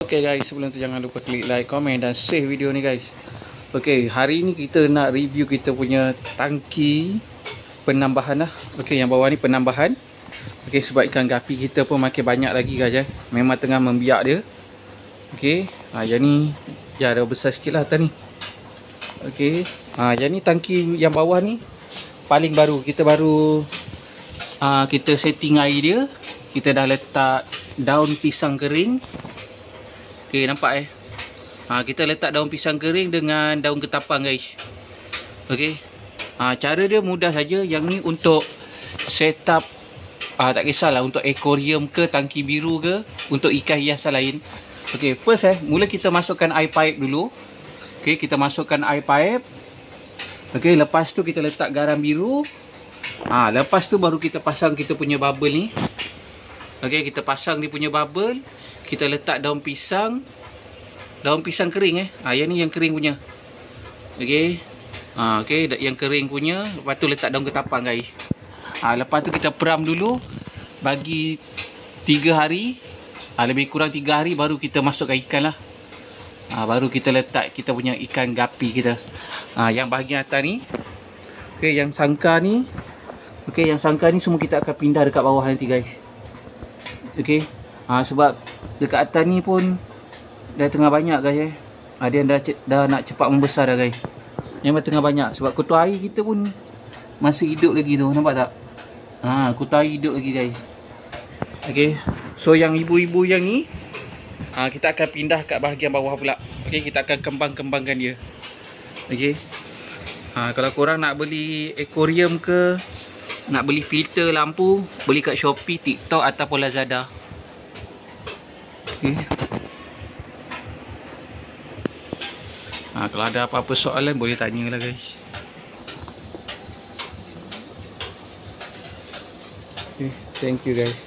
Okay guys, sebelum tu jangan lupa klik like, komen dan share video ni guys. Okay, hari ni kita nak review kita punya tangki penambahan lah. Okay, yang bawah ni penambahan. Okay, sebab ikan gapi kita pun makin banyak lagi guys. Memang tengah membiak dia. Okay, yang ni ya dah besar sikit lah atas ni. Okay, yang ni tangki yang bawah ni paling baru. Kita baru kita setting air dia. Kita dah letak daun pisang kering. Okay, nampak kita letak daun pisang kering dengan daun ketapang guys. Okay, cara dia mudah saja. Yang ni untuk setup, tak kisahlah untuk aquarium ke, tangki biru ke, untuk ikan hiasan lain. Okay, first mula kita masukkan air pipe dulu. Okay, kita masukkan air pipe. Okay, lepas tu kita letak garam biru. Lepas tu baru kita pasang kita punya bubble ni. Okay, kita pasang dia punya bubble. Kita letak daun pisang. Daun pisang kering yang ni yang kering punya. Okay, okay, yang kering punya. Lepas tu letak daun ketapang guys. Lepas tu kita peram dulu bagi 3 hari. Lebih kurang 3 hari baru kita masukkan ikan lah. Baru kita letak kita punya ikan gapi kita. Yang bahagian atas ni, okay, yang sangkar ni, okay, yang sangkar ni semua kita akan pindah dekat bawah nanti guys. Okay, sebab dekat atas ni pun dah tengah banyak guys. Dia dah nak cepat membesar dah guys. Memang tengah banyak sebab kutu air kita pun masih hidup lagi tu, nampak tak? Kutu air hidup lagi guys. Okay, so yang ibu-ibu yang ni kita akan pindah kat bahagian bawah pula. Okay, kita akan kembangkan dia. Okay, kalau korang nak beli aquarium ke, nak beli filter lampu, beli kat Shopee, TikTok ataupun Lazada. Okay. Kalau ada apa-apa soalan boleh tanya lah guys. Okay, thank you guys.